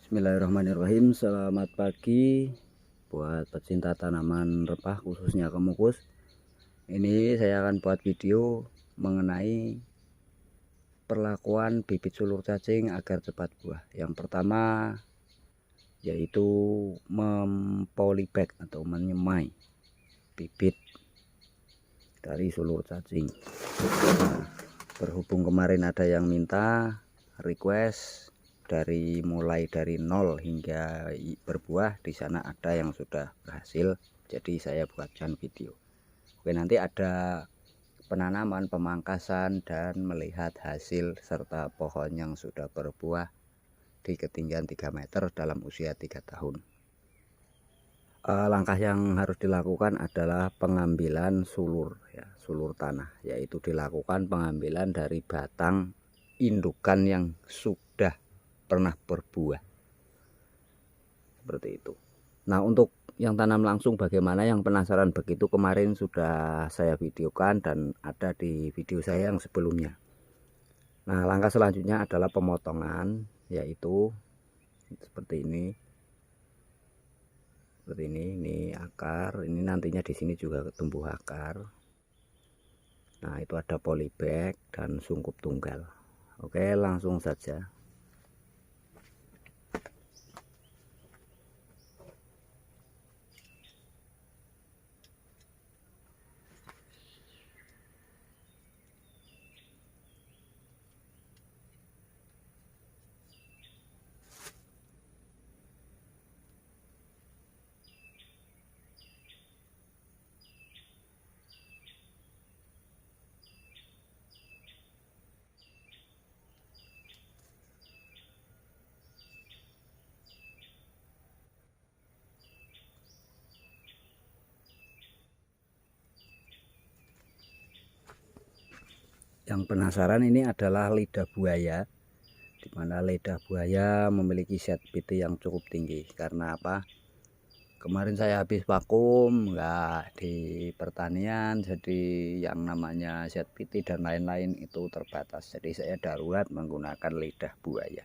Bismillahirrahmanirrahim. Selamat pagi buat pecinta tanaman rempah khususnya kemukus. Ini saya akan buat video mengenai perlakuan bibit sulur cacing agar cepat buah. Yang pertama yaitu mempolibag atau menyemai bibit dari sulur cacing. Nah, berhubung kemarin ada yang minta request mulai dari 0 hingga berbuah, di sana ada yang sudah berhasil, jadi saya buatkan video. Oke, nanti ada penanaman, pemangkasan, dan melihat hasil serta pohon yang sudah berbuah di ketinggian 3 meter dalam usia 3 tahun. Langkah yang harus dilakukan adalah pengambilan sulur, ya, sulur tanah, yaitu dilakukan pengambilan dari batang indukan yang sudah pernah berbuah seperti itu. Nah, untuk yang tanam langsung bagaimana, yang penasaran begitu, kemarin sudah saya videokan dan ada di video saya yang sebelumnya. Nah, langkah selanjutnya adalah pemotongan, yaitu seperti ini. Seperti ini akar, ini nantinya di sini juga tumbuh akar. Nah, itu ada polybag dan sungkup tunggal. Oke, langsung saja. Yang penasaran ini adalah lidah buaya, di mana lidah buaya memiliki zat PT yang cukup tinggi. Karena apa? Kemarin saya habis vakum nggak di pertanian, jadi yang namanya zat PT dan lain-lain itu terbatas. Jadi saya darurat menggunakan lidah buaya.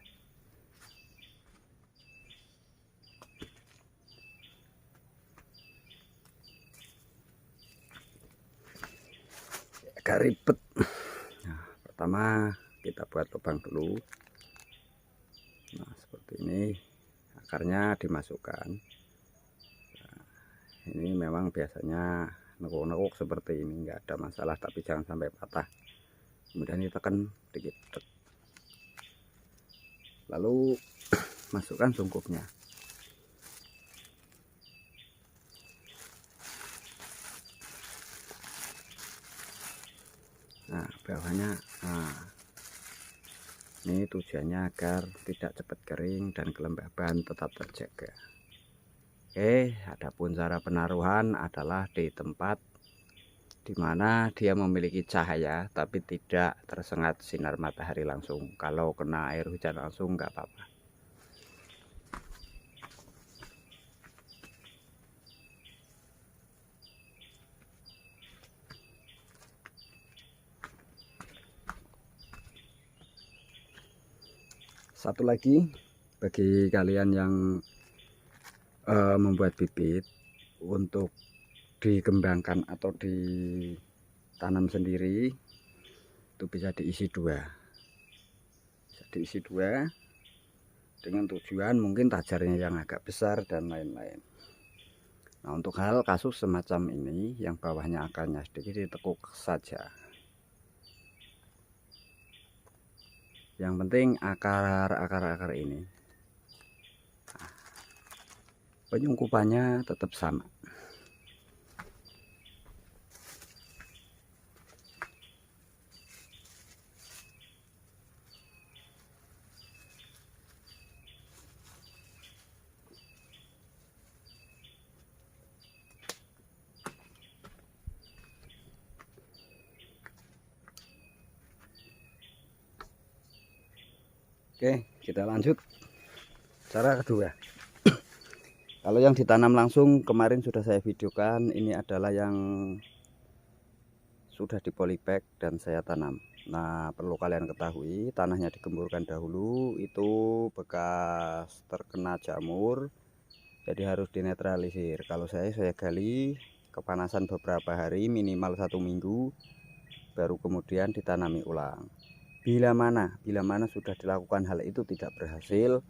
Agak ribet. Nah, pertama kita buat lubang dulu. Nah, seperti ini, akarnya dimasukkan. Nah, ini memang biasanya nekuk-nekuk seperti ini, nggak ada masalah, tapi jangan sampai patah. Kemudian ditekan dikit, lalu masukkan sungkupnya. Nah, bawahnya, nah, ini tujuannya agar tidak cepat kering dan kelembaban tetap terjaga. Oke, adapun cara penaruhan adalah di tempat dimana dia memiliki cahaya tapi tidak tersengat sinar matahari langsung. Kalau kena air hujan langsung nggak apa-apa. Satu lagi bagi kalian yang membuat bibit untuk dikembangkan atau ditanam sendiri, itu bisa diisi dua, dengan tujuan mungkin tajarnya yang agak besar dan lain-lain. Nah, untuk hal kasus semacam ini yang bawahnya akarnya sedikit, ditekuk saja. Yang penting akar-akar ini, penyungkupannya tetap sama. Oke, kita lanjut cara kedua. Kalau yang ditanam langsung kemarin sudah saya videokan, ini adalah yang sudah di polybag dan saya tanam. Nah, perlu kalian ketahui, tanahnya digemburkan dahulu itu bekas terkena jamur, jadi harus dinetralisir. Kalau saya gali kepanasan beberapa hari, minimal 1 minggu, baru kemudian ditanami ulang. Bila mana sudah dilakukan hal itu tidak berhasil,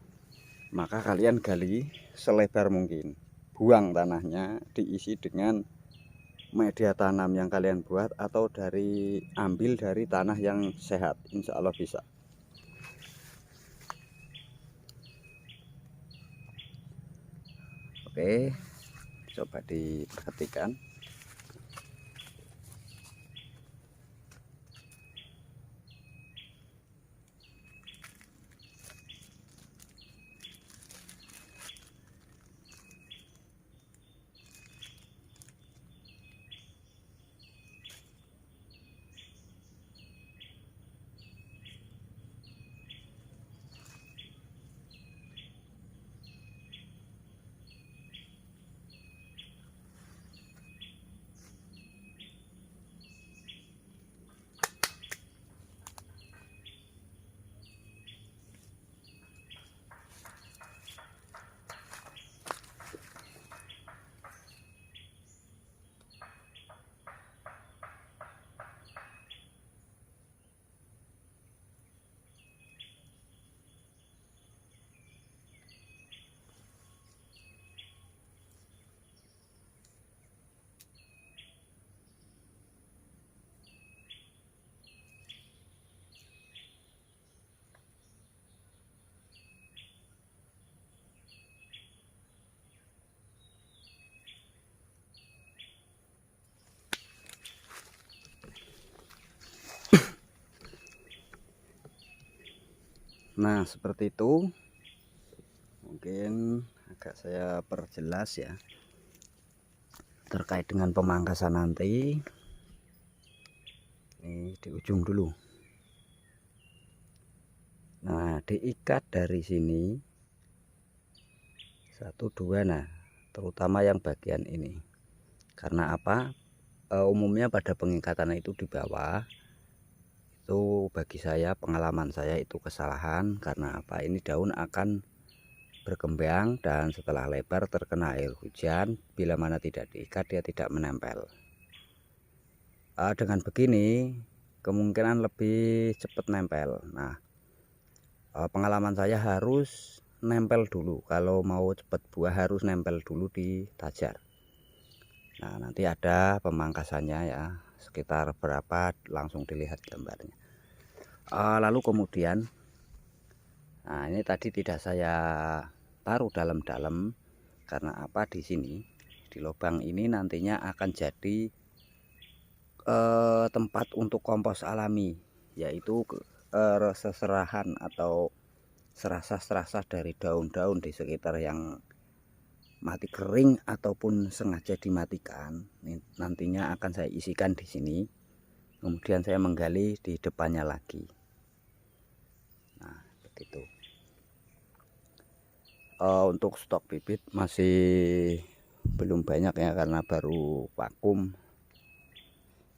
maka kalian gali selebar mungkin, buang tanahnya, diisi dengan media tanam yang kalian buat atau ambil dari tanah yang sehat, insya Allah bisa. Oke, coba diperhatikan. Nah, seperti itu. Mungkin agak saya perjelas ya terkait dengan pemangkasan nanti. Ini di ujung dulu. Nah, diikat dari sini 1 2, nah terutama yang bagian ini. Karena apa? Umumnya pada pengikatan itu di bawah. Itu bagi saya, pengalaman saya itu kesalahan. Karena apa? Ini daun akan berkembang dan setelah lebar terkena air hujan, bila mana tidak diikat dia tidak menempel. Dengan begini kemungkinan lebih cepat nempel. Nah, pengalaman saya harus nempel dulu. Kalau mau cepat buah harus nempel dulu di tajar. Nah, nanti ada pemangkasannya ya, sekitar berapa langsung dilihat gambarnya. Lalu kemudian, nah ini tadi tidak saya taruh dalam-dalam karena apa? Di sini di lubang ini nantinya akan jadi tempat untuk kompos alami, yaitu seserahan atau serasa-serasa dari daun-daun di sekitar yang mati kering ataupun sengaja dimatikan. Nantinya akan saya isikan di sini, kemudian saya menggali di depannya lagi. Nah, begitu. Untuk stok bibit masih belum banyak ya karena baru vakum.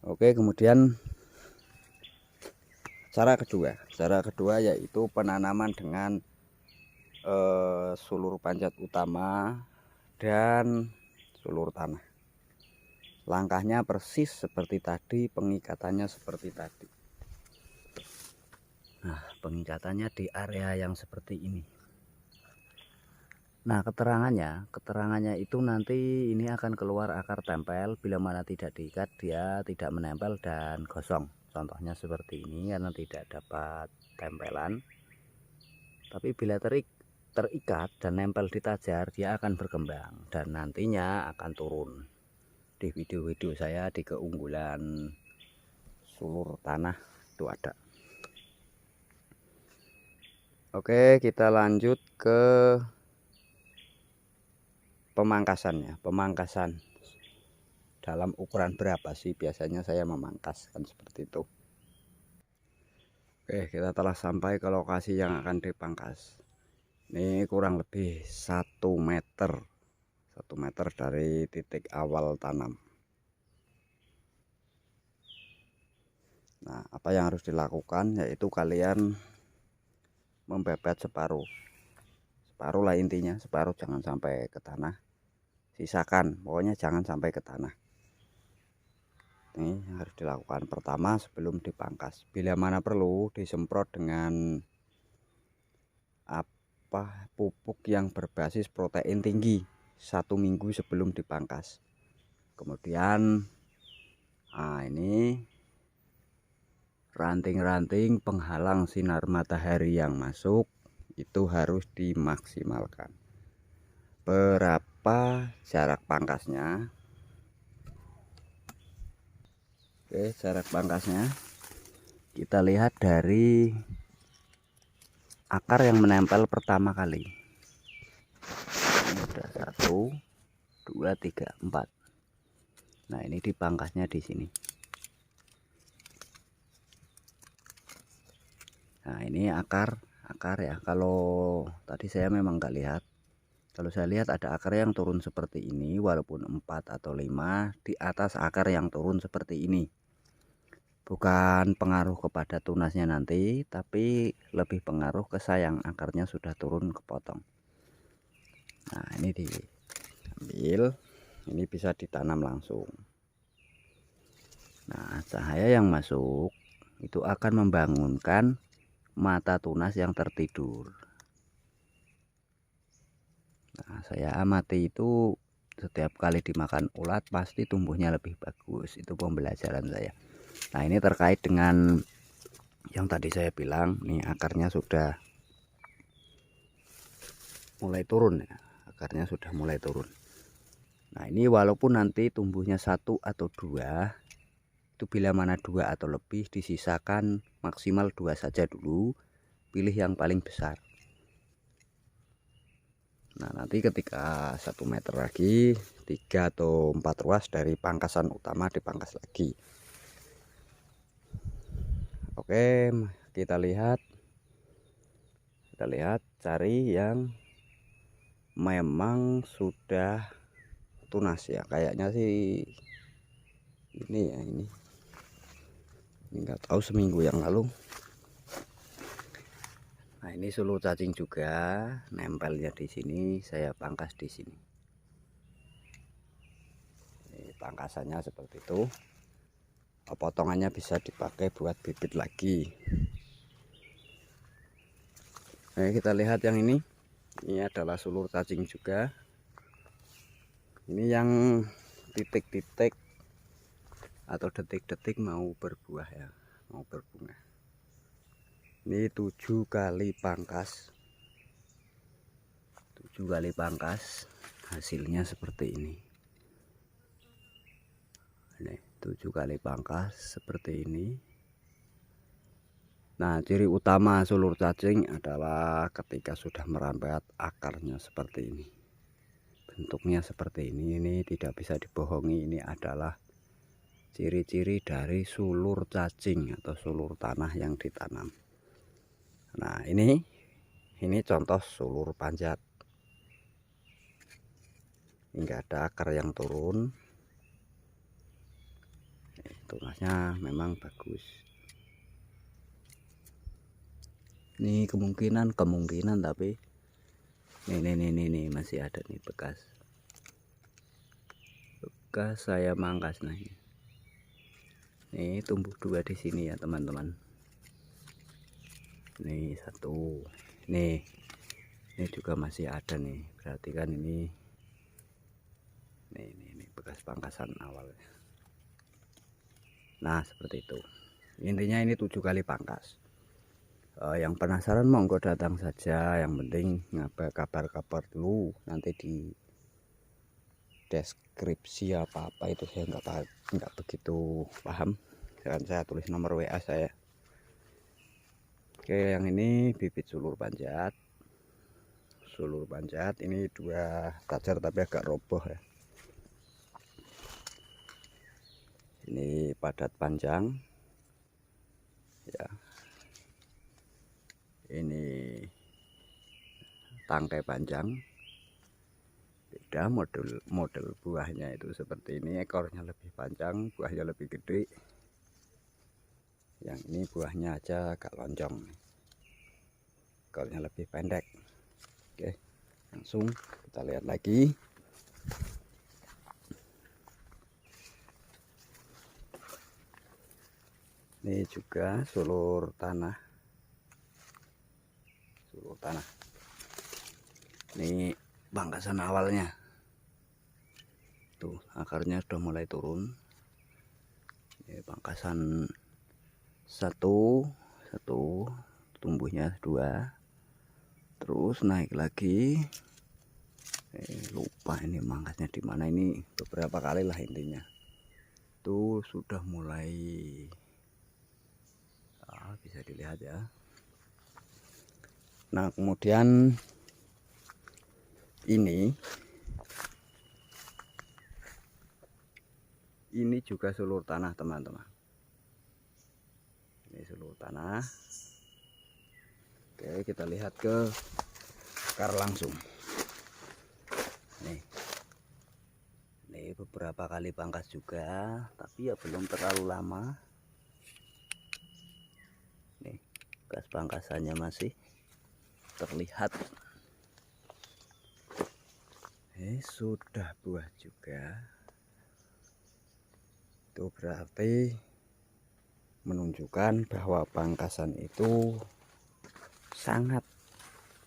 Oke, kemudian cara kedua yaitu penanaman dengan sulur panjat utama dan sulur tanah. Langkahnya persis seperti tadi, pengikatannya seperti tadi. Nah, pengikatannya di area yang seperti ini. Nah, keterangannya itu nanti ini akan keluar akar tempel. Bila mana tidak diikat dia tidak menempel dan gosong. Contohnya seperti ini karena tidak dapat tempelan. Tapi bila terikat dan nempel di tajar dia akan berkembang dan nantinya akan turun. Di video-video saya di keunggulan sulur tanah itu ada. Oke, kita lanjut ke pemangkasannya. Pemangkasan dalam ukuran berapa sih biasanya saya memangkas, kan seperti itu. Oke, kita telah sampai ke lokasi yang akan dipangkas. Ini kurang lebih 1 meter 1 meter dari titik awal tanam. Nah, apa yang harus dilakukan yaitu kalian membebet separuh lah, intinya separuh, jangan sampai ke tanah, sisakan, pokoknya jangan sampai ke tanah. Ini harus dilakukan pertama sebelum dipangkas. Bila mana perlu disemprot dengan pupuk yang berbasis protein tinggi 1 minggu sebelum dipangkas. Kemudian ini ranting-ranting penghalang sinar matahari yang masuk itu harus dimaksimalkan. Berapa jarak pangkasnya? Oke, jarak pangkasnya kita lihat dari akar yang menempel pertama kali. Ini udah 1, 2, 3, 4. Nah, ini dipangkasnya di sini. Nah, ini akar ya. Kalau tadi saya memang nggak lihat. Kalau saya lihat ada akar yang turun seperti ini, walaupun 4 atau 5 di atas akar yang turun seperti ini. Bukan pengaruh kepada tunasnya nanti, tapi lebih pengaruh ke sayang akarnya sudah turun kepotong. Nah, ini diambil, ini bisa ditanam langsung. Nah, cahaya yang masuk itu akan membangunkan mata tunas yang tertidur. Nah, saya amati itu setiap kali dimakan ulat pasti tumbuhnya lebih bagus. Itu pembelajaran saya. Nah, ini terkait dengan yang tadi saya bilang, nih akarnya sudah mulai turun ya. Akarnya sudah mulai turun. Nah, ini walaupun nanti tumbuhnya 1 atau 2, itu bila mana 2 atau lebih disisakan maksimal 2 saja dulu, pilih yang paling besar. Nah, nanti ketika 1 meter lagi 3 atau 4 ruas dari pangkasan utama dipangkas lagi. Oke, kita lihat cari yang memang sudah tunas ya. Kayaknya sih ini ya, ini nggak tahu seminggu yang lalu. Nah, ini sulur cacing juga, nempelnya di sini, saya pangkas di sini. Ini pangkasannya seperti itu. Potongannya bisa dipakai buat bibit lagi. Nah, kita lihat yang ini adalah sulur cacing juga. Ini yang titik-titik atau detik-detik mau berbuah ya, mau berbunga. Ini 7 kali pangkas, 7 kali pangkas, hasilnya seperti ini. Ini 7 kali pangkas seperti ini. Nah, ciri utama sulur cacing adalah ketika sudah merambat akarnya seperti ini, bentuknya seperti ini tidak bisa dibohongi. Ini adalah ciri-ciri dari sulur cacing atau sulur tanah yang ditanam. Nah, ini contoh sulur panjat. Enggak ada akar yang turun. Tunasnya memang bagus. Ini kemungkinan tapi ini masih ada nih bekas saya mangkas. Nah, ini tumbuh 2 di sini ya teman-teman. Nih 1, ini juga masih ada nih, berarti kan ini bekas pangkasan awal. Nah, seperti itu intinya. Ini 7 kali pangkas. Yang penasaran monggo datang saja, yang penting kabar-kabar dulu, nanti di deskripsi apa itu saya nggak begitu paham, dan saya tulis nomor WA saya. Oke, yang ini bibit sulur panjat. Ini 2 tajar tapi agak roboh ya. Ini padat panjang ya. Ini tangkai panjang, beda model buahnya itu seperti ini. Ekornya lebih panjang, buahnya lebih gede. Yang ini buahnya aja agak lonjong, ekornya lebih pendek. Oke, langsung kita lihat lagi. Ini juga sulur tanah. Ini pangkasan awalnya. Tuh, akarnya sudah mulai turun. Ini pangkasan satu, tumbuhnya 2, terus naik lagi. Lupa ini mangkasnya di mana, ini beberapa kali lah intinya. Tuh sudah mulai bisa dilihat ya. Nah, kemudian ini juga sulur tanah, teman-teman. Ini sulur tanah. Oke, kita lihat ke akar langsung. Ini beberapa kali pangkas juga, tapi ya belum terlalu lama. Nih, bekas pangkasannya masih terlihat. Sudah buah juga. Itu berarti menunjukkan bahwa pangkasan itu sangat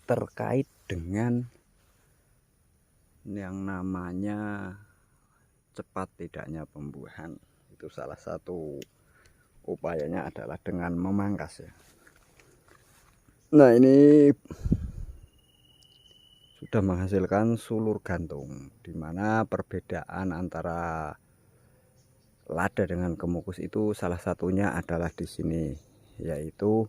terkait dengan yang namanya cepat tidaknya pembuahan. Itu salah satu upayanya adalah dengan memangkas ya. Nah, ini sudah menghasilkan sulur gantung, dimana perbedaan antara lada dengan kemukus itu salah satunya adalah di sini, yaitu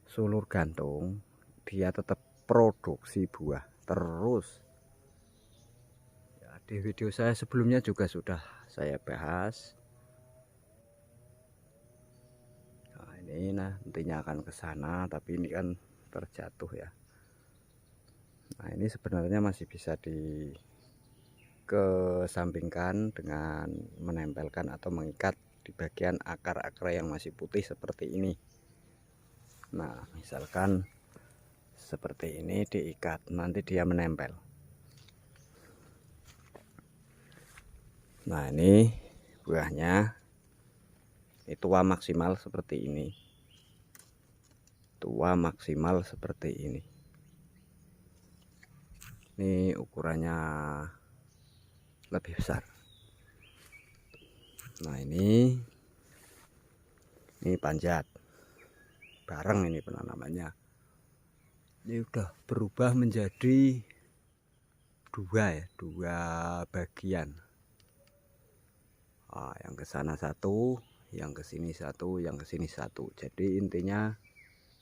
sulur gantung dia tetap produksi buah terus. Ya, di video saya sebelumnya juga sudah saya bahas. Nah, ini nantinya akan ke sana, tapi ini kan terjatuh ya. Nah, ini sebenarnya masih bisa dikesampingkan dengan menempelkan atau mengikat di bagian akar-akar yang masih putih seperti ini. Nah, misalkan seperti ini diikat, nanti dia menempel. Nah, ini buahnya tua maksimal seperti ini. Tua maksimal seperti ini. Ini ukurannya lebih besar. Nah, ini panjat bareng, ini penanamannya. Ini udah berubah menjadi dua bagian. Yang ke sana 1, yang ke sini 1, yang ke sini 1. Jadi intinya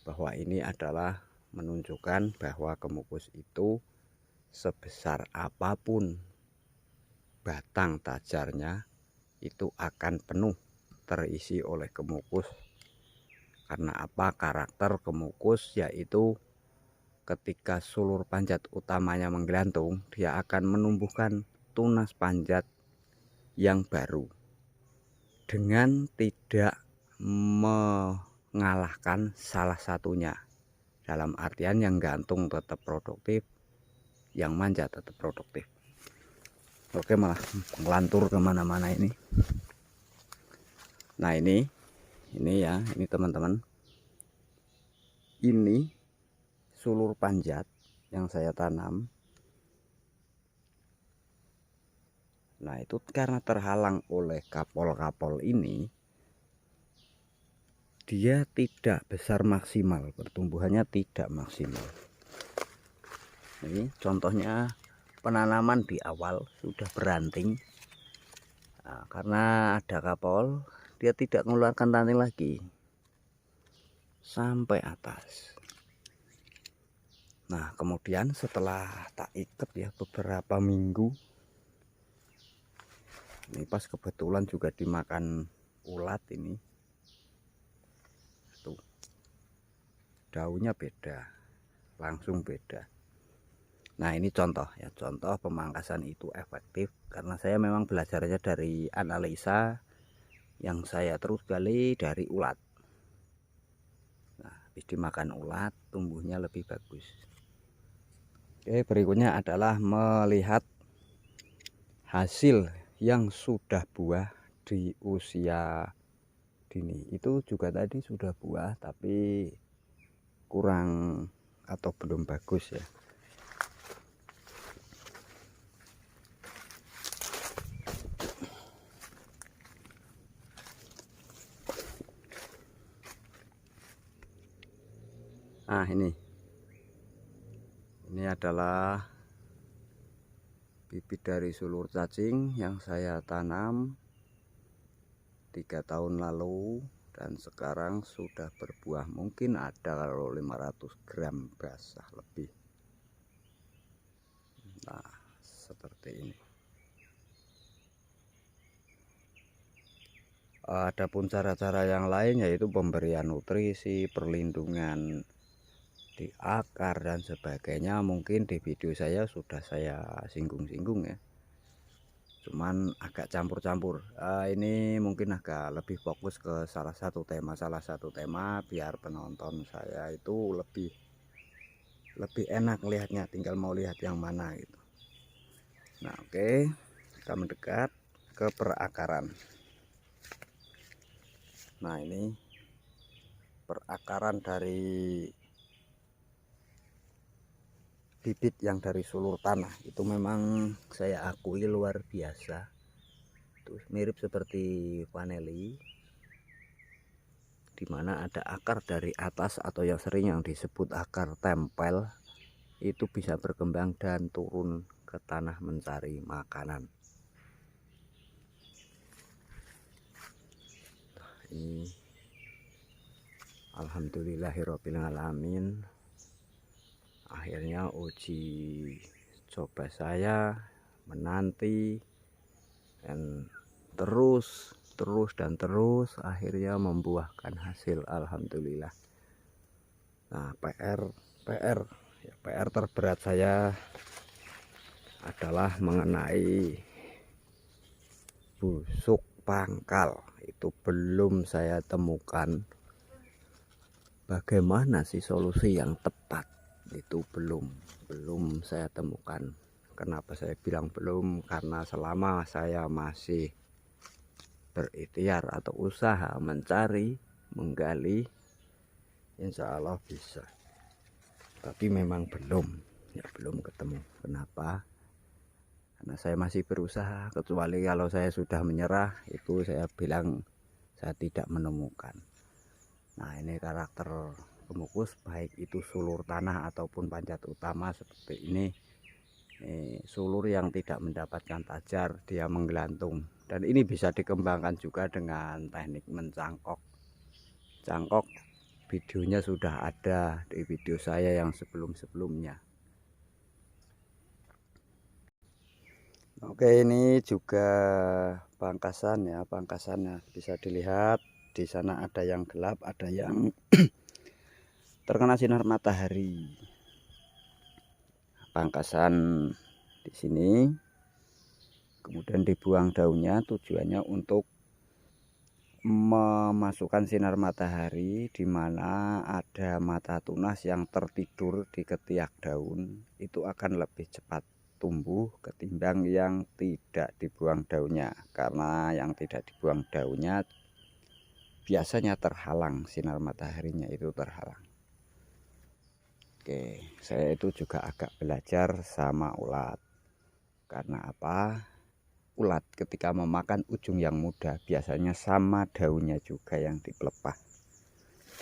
bahwa ini adalah menunjukkan bahwa kemukus itu sebesar apapun batang tajarnya itu akan penuh terisi oleh kemukus. Karena apa? Karakter kemukus yaitu ketika sulur panjat utamanya menggelantung, dia akan menumbuhkan tunas panjat yang baru dengan tidak mengalahkan salah satunya. Dalam artian yang gantung tetap produktif, yang manjat tetap produktif. Oke, malah ngelantur kemana-mana ini. Nah, ini ya, ini teman-teman, ini sulur panjat yang saya tanam. Nah, itu karena terhalang oleh kapol-kapol ini, dia tidak besar maksimal, pertumbuhannya tidak maksimal. Ini contohnya penanaman di awal sudah beranting. Nah, karena ada kapol, dia tidak mengeluarkan ranting lagi sampai atas. Nah, kemudian setelah tak ikat ya beberapa minggu, ini pas kebetulan juga dimakan ulat ini. Tuh, daunnya beda, langsung beda. Nah, ini contoh ya, contoh pemangkasan itu efektif karena saya memang belajarnya dari analisa yang saya terus gali dari ulat. habis dimakan ulat tumbuhnya lebih bagus. Oke, berikutnya adalah melihat hasil yang sudah buah di usia dini. Itu juga tadi sudah buah tapi kurang atau belum bagus ya. Nah, ini adalah bibit dari sulur cacing yang saya tanam 3 tahun lalu dan sekarang sudah berbuah. Mungkin ada kalau 500 gram basah lebih. Nah, seperti ini. Adapun cara-cara yang lain yaitu pemberian nutrisi, perlindungan di akar dan sebagainya, mungkin di video saya sudah saya singgung-singgung ya, cuman agak campur-campur. Ini mungkin agak lebih fokus ke salah satu tema biar penonton saya itu lebih enak lihatnya, tinggal mau lihat yang mana gitu. Nah, oke, kita mendekat ke perakaran. Nah, ini perakaran dari bibit yang dari sulur tanah itu memang saya akui luar biasa. Itu mirip seperti vaneli, dimana ada akar dari atas atau yang sering yang disebut akar tempel, itu bisa berkembang dan turun ke tanah mencari makanan. Ini alhamdulillahirabbil alamin, akhirnya uji coba saya menanti dan terus akhirnya membuahkan hasil, alhamdulillah. Nah, PR terberat saya adalah mengenai busuk pangkal. Itu belum saya temukan bagaimana sih solusi yang tepat, itu belum saya temukan. Kenapa saya bilang belum? Karena selama saya masih berikhtiar atau usaha mencari, menggali, insya Allah bisa. Tapi memang belum ketemu. Kenapa? Karena saya masih berusaha. Kecuali kalau saya sudah menyerah, itu saya bilang saya tidak menemukan. Nah, ini karakter pemukus, baik itu sulur tanah ataupun panjat utama seperti ini. Sulur yang tidak mendapatkan tajar, dia menggelantung. Dan ini bisa dikembangkan juga dengan teknik mencangkok. Cangkok videonya sudah ada di video saya yang sebelum-sebelumnya. Oke, ini juga pangkasan ya, pangkasannya bisa dilihat. Di sana ada yang gelap, ada yang terkena sinar matahari. Pangkasan di sini, kemudian dibuang daunnya, tujuannya untuk memasukkan sinar matahari di mana ada mata tunas yang tertidur di ketiak daun, itu akan lebih cepat tumbuh ketimbang yang tidak dibuang daunnya. Karena yang tidak dibuang daunnya biasanya terhalang, sinar mataharinya itu terhalang. Oke, saya itu juga agak belajar sama ulat. Karena apa? Ulat ketika memakan ujung yang muda biasanya sama daunnya juga yang dipelepah.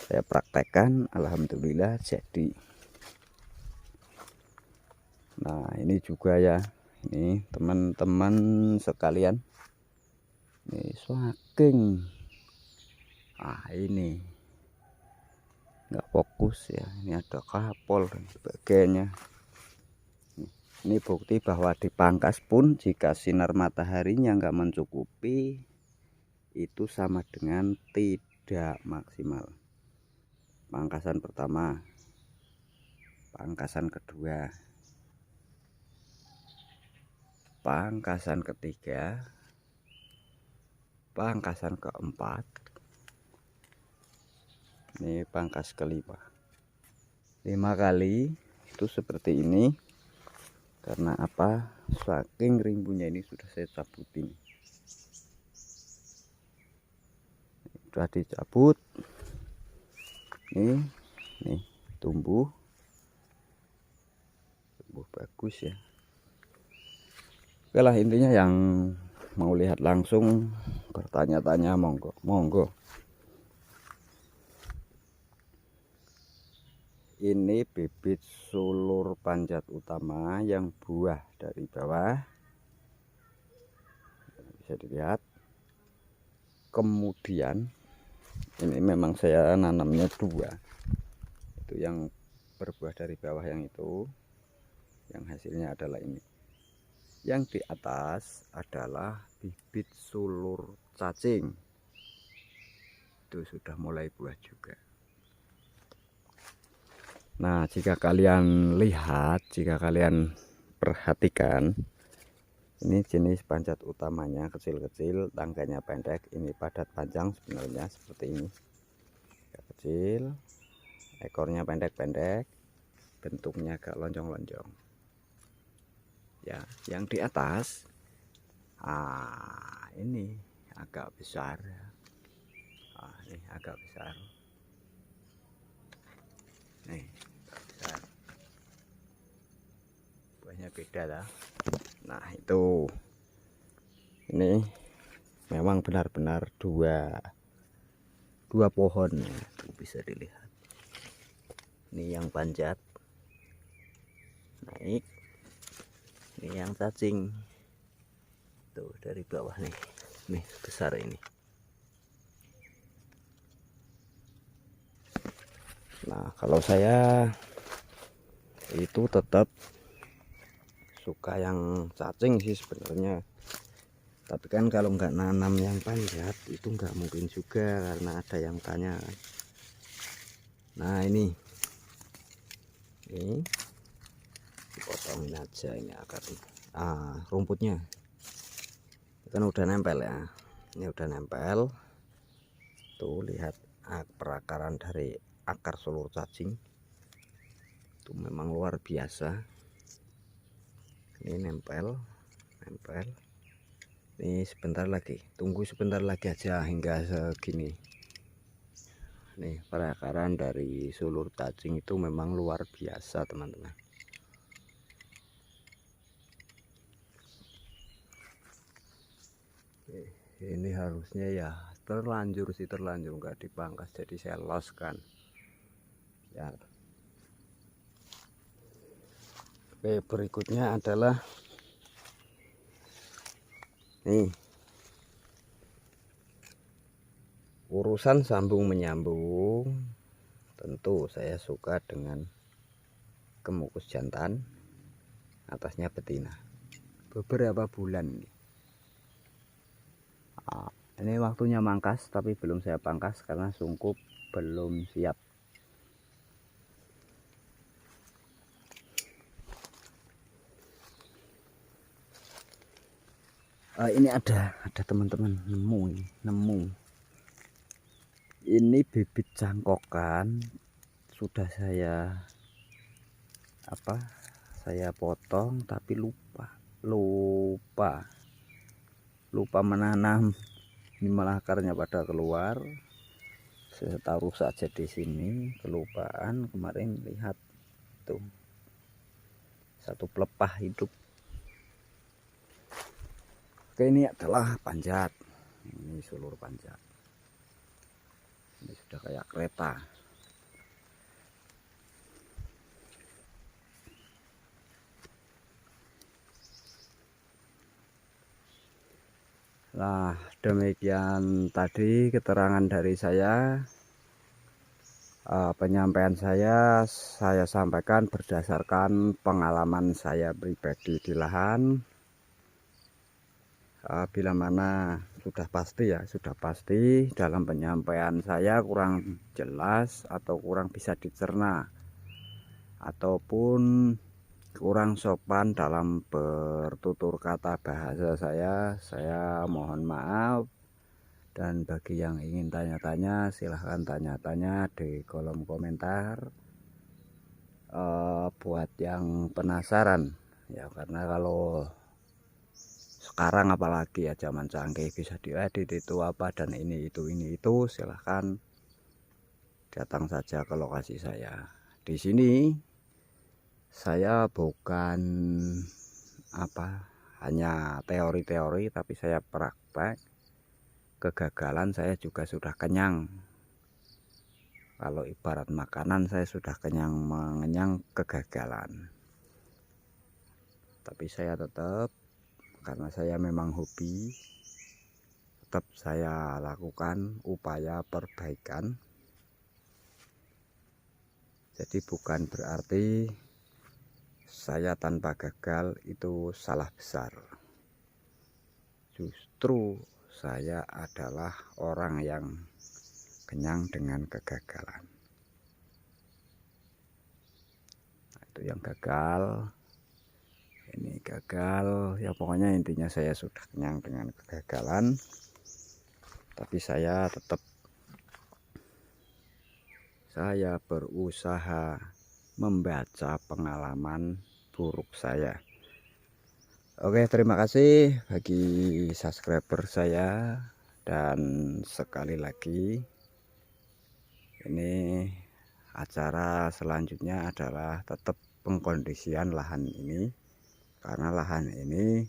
Saya praktekkan, alhamdulillah jadi. Nah, ini juga ya, ini teman-teman sekalian, ini saking ini nggak fokus ya, ini ada kapol dan sebagainya. Ini bukti bahwa dipangkas pun jika sinar mataharinya nggak mencukupi, itu sama dengan tidak maksimal. Pangkasan pertama, pangkasan kedua, pangkasan ketiga, pangkasan keempat, Ini pangkas kelima, 5 kali itu seperti ini. Karena apa? Saking rimbunya ini sudah saya cabutin. Sudah dicabut. Nih tumbuh bagus ya. Oke lah, intinya yang mau lihat langsung bertanya-tanya monggo. Ini bibit sulur panjat utama yang buah dari bawah, bisa dilihat. Kemudian ini memang saya nanamnya 2, itu yang berbuah dari bawah, yang itu yang hasilnya adalah ini. Yang di atas adalah bibit sulur cacing, itu sudah mulai buah juga. Nah, jika kalian lihat, jika kalian perhatikan, ini jenis panjat utamanya kecil-kecil, tangganya pendek. Ini padat panjang sebenarnya seperti ini, kecil, ekornya pendek-pendek, bentuknya agak lonjong-lonjong ya. Yang di atas ini agak besar, ini agak besar nih, besar. Buahnya beda lah. Nah itu, ini memang benar-benar dua pohon, itu bisa dilihat. Ini yang panjat naik, ini yang cacing tuh dari bawah nih besar ini. Nah, kalau saya itu tetap suka yang cacing sih sebenarnya, tapi kan kalau nggak nanam yang panjat itu nggak mungkin juga, karena ada yang tanya. Nah ini dipotongin aja ini akarnya, rumputnya kan udah nempel ya. Ini udah nempel tuh, lihat perakaran dari akar sulur cacing itu memang luar biasa. Ini nempel. Ini sebentar lagi, tunggu sebentar lagi aja hingga segini. Nih perakaran dari sulur cacing itu memang luar biasa teman-teman. Ini harusnya ya terlanjur nggak dipangkas, jadi saya loskan ya. Oke, berikutnya adalah nih, urusan sambung menyambung. Tentu saya suka dengan kemukus jantan, atasnya betina. Beberapa bulan ini waktunya mangkas, tapi belum saya pangkas karena sungkup belum siap. Ini ada teman-teman nemu ini bibit cangkokan, sudah saya potong, tapi lupa menanam. Ini malah akarnya pada keluar, saya taruh saja di sini, kelupaan. Kemarin lihat tuh, satu pelepah hidup. Oke, ini adalah panjat, ini sulur panjat. Ini sudah kayak kereta. Nah, demikian tadi keterangan dari saya. Penyampaian saya sampaikan berdasarkan pengalaman saya pribadi di lahan. Bila mana sudah pasti dalam penyampaian saya kurang jelas atau kurang bisa dicerna, ataupun kurang sopan dalam bertutur kata bahasa saya mohon maaf. Dan bagi yang ingin tanya-tanya, silahkan tanya-tanya di kolom komentar. Buat yang penasaran ya, karena kalau sekarang apalagi ya zaman canggih, bisa diedit itu apa dan ini itu, silahkan datang saja ke lokasi saya. Di sini saya bukan hanya teori-teori, tapi saya praktek. Kegagalan saya juga sudah kenyang. Kalau ibarat makanan, saya sudah mengenyang kegagalan. Tapi saya tetap, karena saya memang hobi, tetap saya lakukan upaya perbaikan. Jadi bukan berarti saya tanpa gagal itu salah besar. Justru saya adalah orang yang kenyang dengan kegagalan. Nah, itu yang gagal, ini gagal, ya pokoknya intinya saya sudah kenyang dengan kegagalan. Tapi saya tetap berusaha membaca pengalaman buruk saya. Oke, terima kasih bagi subscriber saya. Dan sekali lagi, ini acara selanjutnya adalah tetap pengkondisian lahan ini, karena lahan ini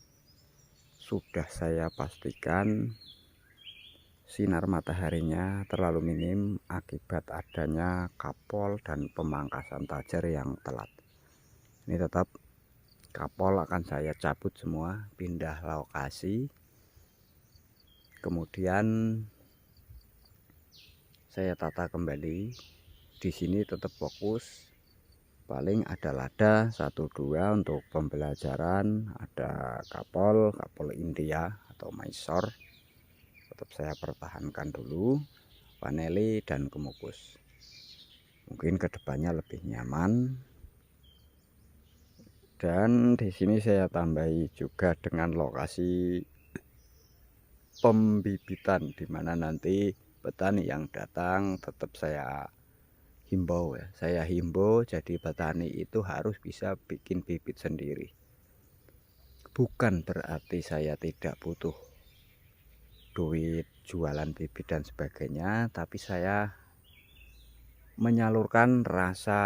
sudah saya pastikan sinar mataharinya terlalu minim akibat adanya kapol dan pemangkasan tajar yang telat. Ini tetap kapol akan saya cabut semua, pindah lokasi. Kemudian saya tata kembali. Di sini tetap fokus. Paling ada lada 1-2 untuk pembelajaran. Ada kapol India atau Mysore. Tetap saya pertahankan dulu. Paneli dan kemukus. Mungkin kedepannya lebih nyaman. Dan di sini saya tambahi juga dengan lokasi pembibitan, dimana nanti petani yang datang tetap saya himbau ya. Saya himbau, jadi petani itu harus bisa bikin bibit sendiri. Bukan berarti saya tidak butuh duit jualan bibit dan sebagainya, tapi saya menyalurkan rasa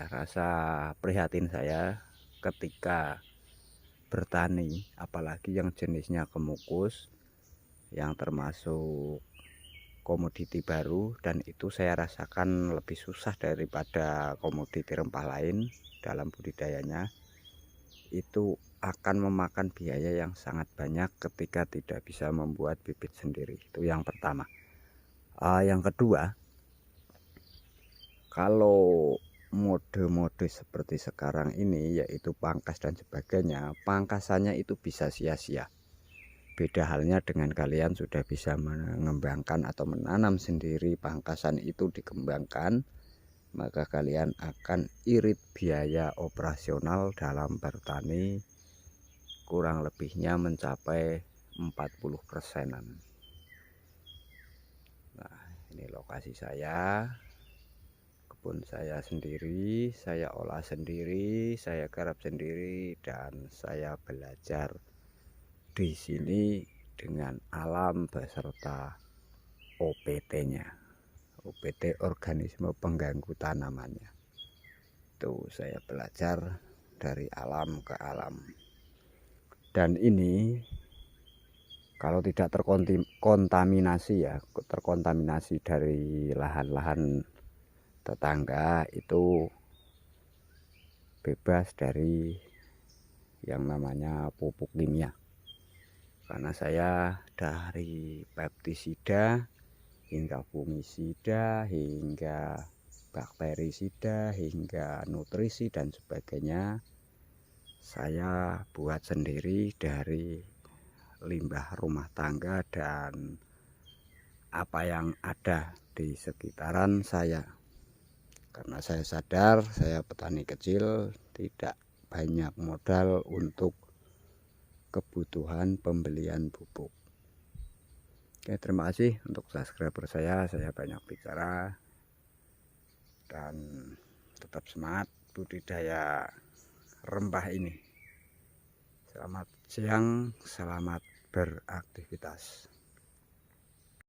rasa prihatin saya ketika bertani, apalagi yang jenisnya kemukus, yang termasuk komoditi baru, dan itu saya rasakan lebih susah daripada komoditi rempah lain dalam budidayanya. Itu akan memakan biaya yang sangat banyak ketika tidak bisa membuat bibit sendiri. Itu yang pertama. Yang kedua, kalau mode-mode seperti sekarang ini, yaitu pangkas dan sebagainya, pangkasannya itu bisa sia-sia. Beda halnya dengan kalian sudah bisa mengembangkan atau menanam sendiri, pangkasan itu dikembangkan, maka kalian akan irit biaya operasional dalam bertani kurang lebihnya mencapai 40%-an. Nah, ini lokasi saya, kebun saya sendiri, saya olah sendiri, saya garap sendiri, dan saya belajar di sini dengan alam beserta OPT-nya. OPT, organisme pengganggu tanamannya. Itu saya belajar dari alam ke alam. Dan ini kalau tidak terkontaminasi dari lahan-lahan tetangga, itu bebas dari yang namanya pupuk kimia. Karena saya dari pestisida hingga fungisida, hingga bakterisida, hingga nutrisi dan sebagainya, saya buat sendiri dari limbah rumah tangga dan apa yang ada di sekitaran saya. Karena saya sadar saya petani kecil, tidak banyak modal untuk kebutuhan pembelian pupuk. Oke, terima kasih untuk subscriber saya banyak bicara, dan tetap semangat budidaya rempah ini. Selamat siang, selamat beraktivitas.